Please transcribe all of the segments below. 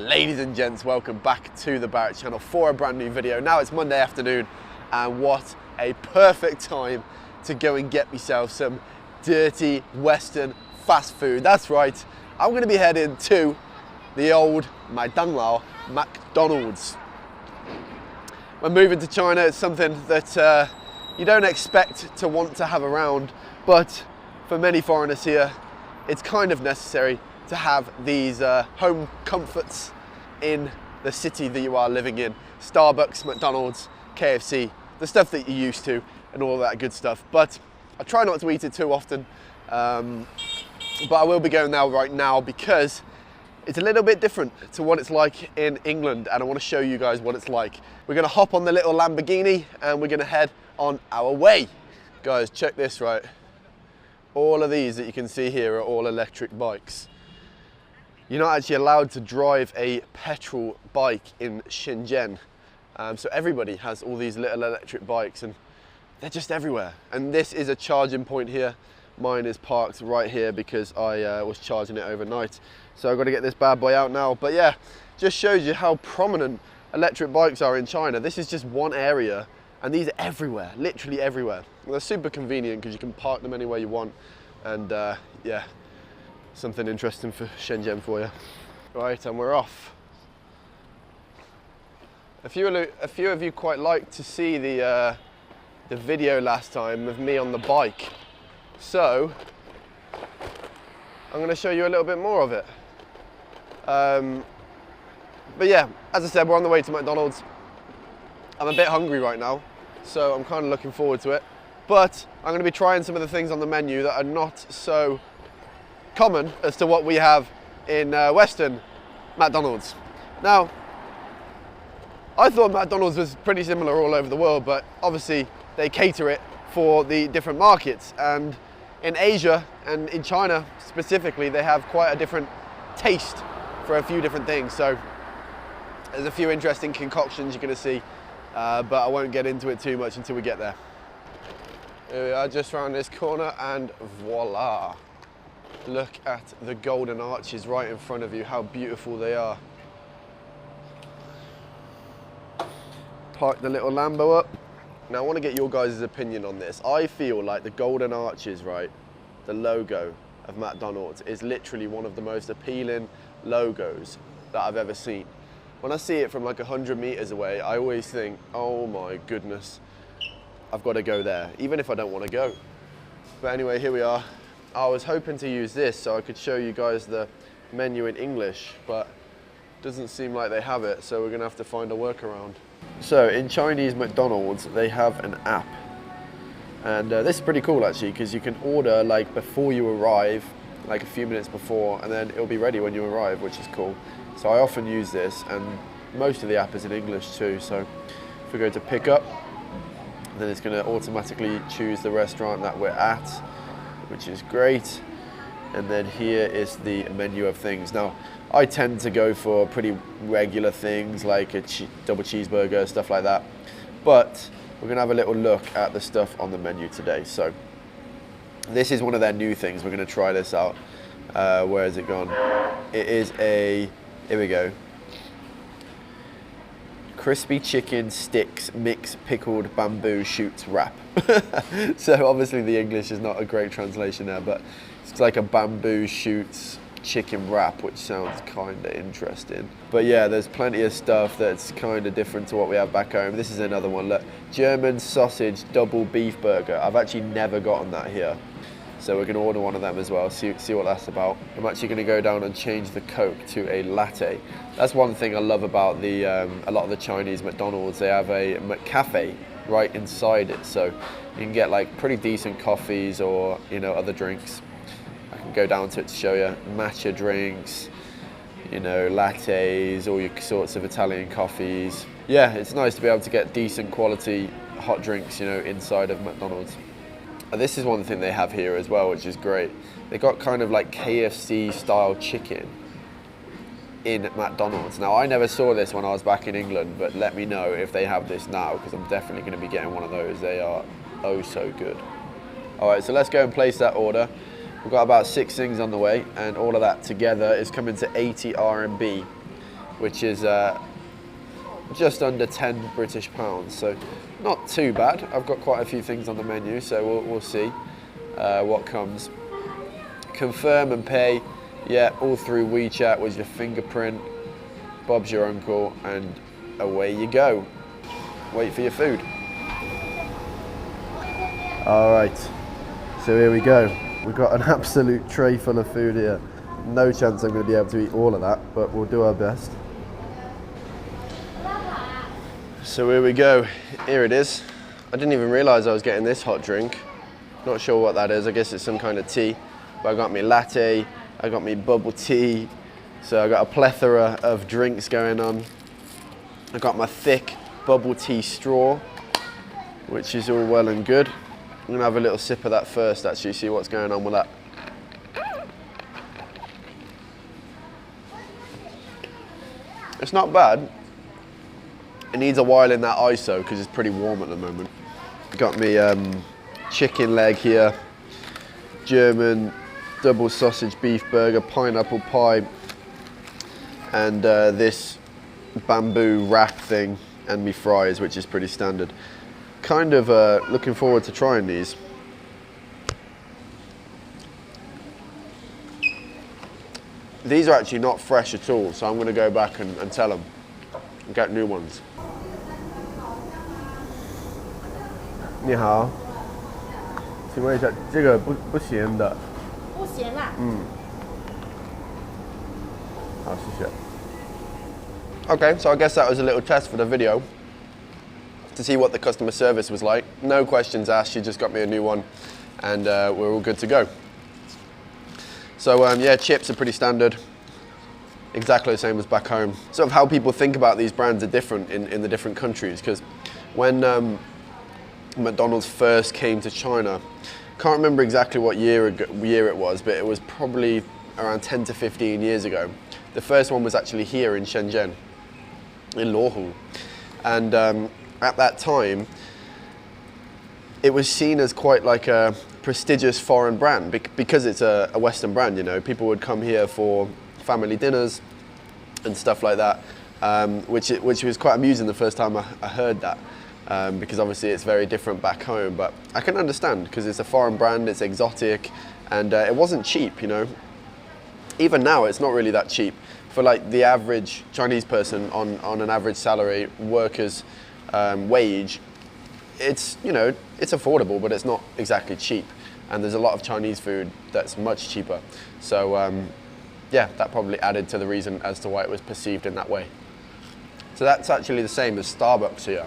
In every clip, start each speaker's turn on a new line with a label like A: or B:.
A: Ladies and gents, welcome back to the Barrett channel for a brand new video. Now it's Monday afternoon, and what a perfect time to go and get myself some dirty Western fast food. That's right, I'm going to be heading to the old McDonald's. When moving to China, it's something that you don't expect to want to have around, but for many foreigners here, it's kind of necessary to have these home comforts in the city that you are living in. Starbucks, McDonald's, KFC, the stuff that you're used to and all that good stuff. But I try not to eat it too often, but I will be going there right now because it's a little bit different to what it's like in England, and I want to show you guys what it's like. We're going to hop on the little Lamborghini and we're going to head on our way. Guys, check this, right? All of these that you can see here are all electric bikes. You're not actually allowed to drive a petrol bike in Shenzhen. So everybody has all these little electric bikes and they're just everywhere. And this is a charging point here. Mine is parked right here because I was charging it overnight. So I've got to get this bad boy out now. But yeah, just shows you how prominent electric bikes are in China. This is just one area and these are everywhere, literally everywhere. And they're super convenient because you can park them anywhere you want. And yeah, something interesting for Shenzhen for you. Right, and we're off. A few of you quite liked to see the video last time of me on the bike. So, I'm going to show you a little bit more of it. But yeah, as I said, we're on the way to McDonald's. I'm a bit hungry right now, so I'm kind of looking forward to it. But I'm going to be trying some of the things on the menu that are not so common as to what we have in Western McDonald's. Now, I thought McDonald's was pretty similar all over the world, but obviously they cater it for the different markets. And in Asia and in China specifically, they have quite a different taste for a few different things. So there's a few interesting concoctions you're going to see, but I won't get into it too much until we get there. Here we are, just around this corner, and voila. Look at the golden arches right in front of you, how beautiful they are. Park the little Lambo up. Now I want to get your guys' opinion on this. I feel like the golden arches, right, the logo of McDonald's is literally one of the most appealing logos that I've ever seen. When I see it from like 100 meters away, I always think, oh my goodness, I've got to go there, even if I don't want to go. But anyway, here we are. I was hoping to use this so I could show you guys the menu in English, but it doesn't seem like they have it, so we're going to have to find a workaround. So in Chinese McDonald's, they have an app. And this is pretty cool actually, because you can order like before you arrive, like a few minutes before, and then it'll be ready when you arrive, which is cool. So I often use this, and most of the app is in English too. So if we go to pick up, then it's going to automatically choose the restaurant that we're at, which is great. And then here is the menu of things. Now, I tend to go for pretty regular things like a double cheeseburger, stuff like that. But we're going to have a little look at the stuff on the menu today. So this is one of their new things. We're going to try this out. Where has it gone? It is a, here we go. Crispy chicken sticks mix pickled bamboo shoots wrap. So obviously the English is not a great translation there, but it's like a bamboo shoots chicken wrap, which sounds kind of interesting. But yeah, there's plenty of stuff that's kind of different to what we have back home. This is another one, look, German sausage double beef burger. I've actually never gotten that here, so we're going to order one of them as well, see what that's about. I'm actually going to go down and change the Coke to a latte. That's one thing I love about a lot of the Chinese McDonald's. They have a McCafe right inside it, so you can get like pretty decent coffees or, you know, other drinks. I can go down to it to show you. Matcha drinks, you know, lattes, all your sorts of Italian coffees. Yeah, it's nice to be able to get decent quality hot drinks, you know, inside of McDonald's. This is one thing they have here as well, which is great. They got kind of like KFC style chicken in McDonald's. Now, I never saw this when I was back in England, but let me know if they have this now, because I'm definitely going to be getting one of those. They are oh so good. All right, so let's go and place that order. We've got about 6 things on the way, and all of that together is coming to 80 RMB. which is just under 10 British pounds, so not too bad. I've got quite a few things on the menu, so we'll see what comes. Confirm and pay, yeah, all through WeChat with your fingerprint. Bob's your uncle, and away you go. Wait for your food. All right, so here we go. We've got an absolute tray full of food here. No chance I'm going to be able to eat all of that, but we'll do our best. So here we go. Here it is. I didn't even realise I was getting this hot drink. Not sure what that is. I guess it's some kind of tea. But I got me latte, I got me bubble tea. So I got a plethora of drinks going on. I got my thick bubble tea straw, which is all well and good. I'm gonna have a little sip of that first, actually, see what's going on with that. It's not bad. It needs a while in that ISO because it's pretty warm at the moment. Got me chicken leg here, German double sausage beef burger, pineapple pie, and this bamboo wrap thing, and me fries, which is pretty standard. Kind of looking forward to trying these. These are actually not fresh at all, so I'm going to go back and tell them and get new ones. 你好，请问一下，这个不咸的。
B: 不咸辣。
A: 好，谢谢。Okay, so I guess that was a little test for the video to see what the customer service was like. No questions asked, she just got me a new one, and we're all good to go. So yeah, chips are pretty standard, exactly the same as back home. Sort of how people think about these brands are different in the different countries, because when McDonald's first came to China, can't remember exactly what year it was, but it was probably around 10 to 15 years ago. The first one was actually here in Shenzhen, in Luohu, and at that time, it was seen as quite like a prestigious foreign brand because it's a Western brand. You know, people would come here for family dinners and stuff like that, which was quite amusing the first time I heard that, because obviously it's very different back home. But I can understand because it's a foreign brand, it's exotic, and it wasn't cheap. You know, even now it's not really that cheap for like the average Chinese person on an average salary, worker's wage. It's, you know, it's affordable, but it's not exactly cheap. And there's a lot of Chinese food that's much cheaper. So yeah, that probably added to the reason as to why it was perceived in that way. So that's actually the same as Starbucks here.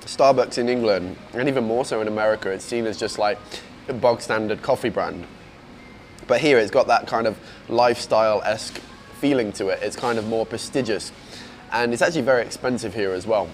A: Starbucks in England, and even more so in America, it's seen as just like a bog standard coffee brand. But here it's got that kind of lifestyle-esque feeling to it. It's kind of more prestigious. And it's actually very expensive here as well.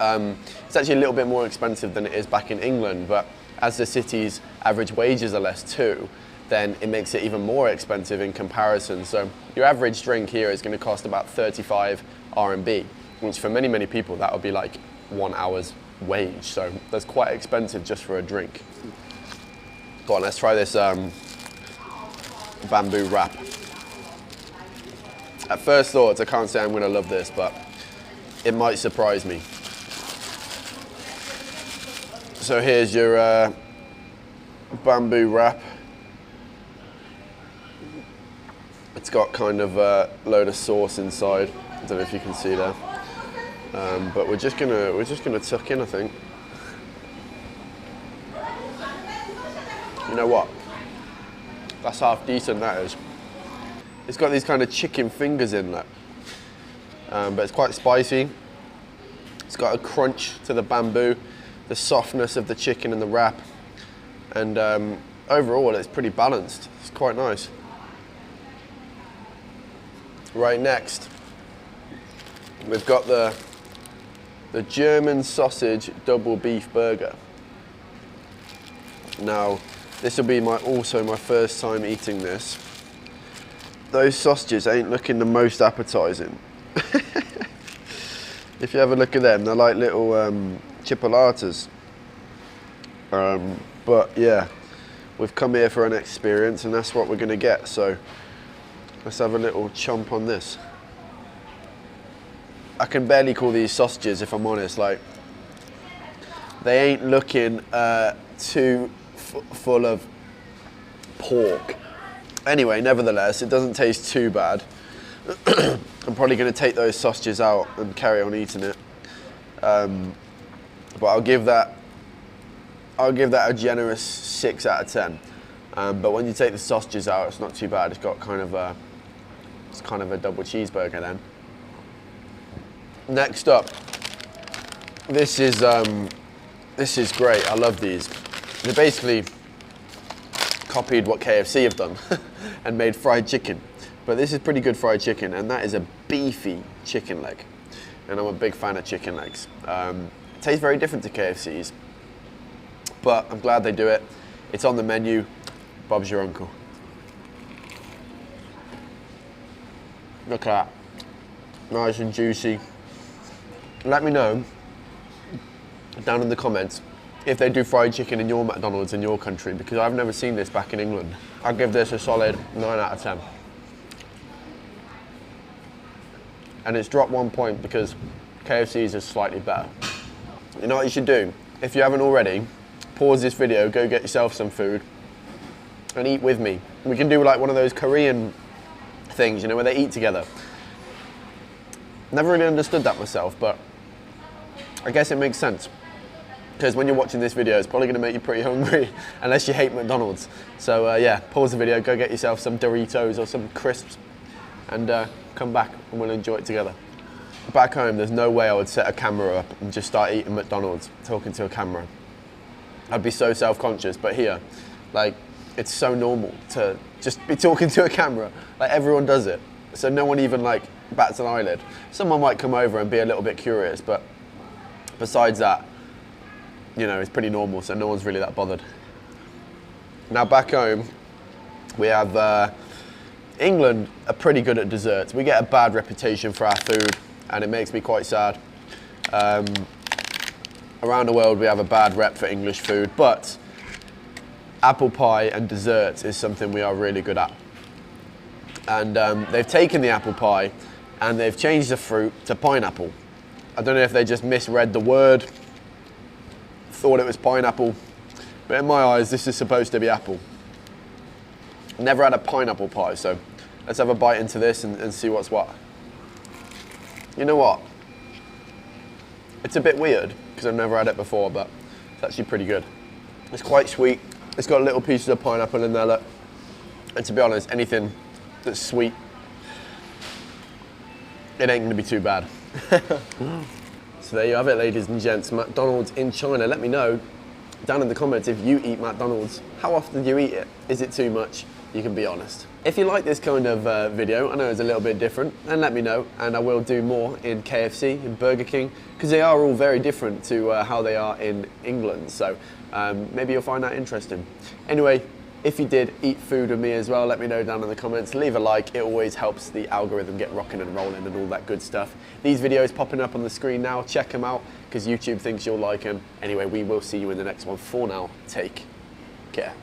A: It's actually a little bit more expensive than it is back in England, but as the city's average wages are less too, then it makes it even more expensive in comparison. So your average drink here is going to cost about 35 RMB, which for many, many people, that would be like 1 hour's wage. So that's quite expensive just for a drink. Go on, let's try this bamboo wrap. At first thoughts, I can't say I'm going to love this, but it might surprise me. So here's your bamboo wrap. It's got kind of a load of sauce inside. I don't know if you can see there, but we're just gonna tuck in, I think. You know what? That's half decent. That is. It's got these kind of chicken fingers in that, but it's quite spicy. It's got a crunch to the bamboo, the softness of the chicken and the wrap, and overall it's pretty balanced. It's quite nice. Right next, we've got the German sausage double beef burger. Now, this will be also my first time eating this. Those sausages ain't looking the most appetizing. If you have a look at them, they're like little chipolatas. But yeah, we've come here for an experience, and that's what we're going to get. So Let's have a little chomp on this. I can barely call these sausages, if I'm honest. Like, they ain't looking too full of pork. Anyway, nevertheless, it doesn't taste too bad. I'm probably going to take those sausages out and carry on eating it. But I'll give that a generous 6 out of 10. But when you take the sausages out, it's not too bad. It's got kind of a double cheeseburger then. Next up, this is great. I love these. They basically copied what KFC have done and made fried chicken. But this is pretty good fried chicken, and that is a beefy chicken leg. And I'm a big fan of chicken legs. It tastes very different to KFC's, but I'm glad they do it. It's on the menu. Bob's your uncle. Look at that. Nice and juicy. Let me know down in the comments if they do fried chicken in your McDonald's in your country, because I've never seen this back in England. I'll give this a solid 9 out of 10. And it's dropped 1 point because KFC's is slightly better. You know what you should do? If you haven't already, pause this video, go get yourself some food and eat with me. We can do like one of those Korean things, you know, where they eat together. Never really understood that myself, but I guess it makes sense. Because when you're watching this video, it's probably going to make you pretty hungry, unless you hate McDonald's. So yeah, pause the video, go get yourself some Doritos or some crisps, and come back and we'll enjoy it together. Back home, there's no way I would set a camera up and just start eating McDonald's, talking to a camera. I'd be so self-conscious, but here, like, it's so normal to just be talking to a camera. Like, everyone does it. So no one even like bats an eyelid. Someone might come over and be a little bit curious, but besides that, you know, it's pretty normal, so no one's really that bothered. Now back home, we have England are pretty good at desserts. We get a bad reputation for our food, and it makes me quite sad. Around the world, we have a bad rep for English food, but apple pie and desserts is something we are really good at. And they've taken the apple pie and they've changed the fruit to pineapple. I don't know if they just misread the word, thought it was pineapple, but in my eyes, this is supposed to be apple. Never had a pineapple pie, so let's have a bite into this and see what's what. You know what? It's a bit weird because I've never had it before, but it's actually pretty good. It's quite sweet. It's got little pieces of pineapple in there, look. And to be honest, anything that's sweet, it ain't gonna be too bad. So there you have it, ladies and gents. McDonald's in China. Let me know down in the comments if you eat McDonald's. How often do you eat it? Is it too much? You can be honest. If you like this kind of video, I know it's a little bit different, then let me know, and I will do more in KFC, in Burger King, because they are all very different to how they are in England, so maybe you'll find that interesting. Anyway, if you did eat food with me as well, let me know down in the comments. Leave a like, it always helps the algorithm get rocking and rolling and all that good stuff. These videos popping up on the screen now, check them out, because YouTube thinks you'll like them. Anyway, we will see you in the next one. For now, take care.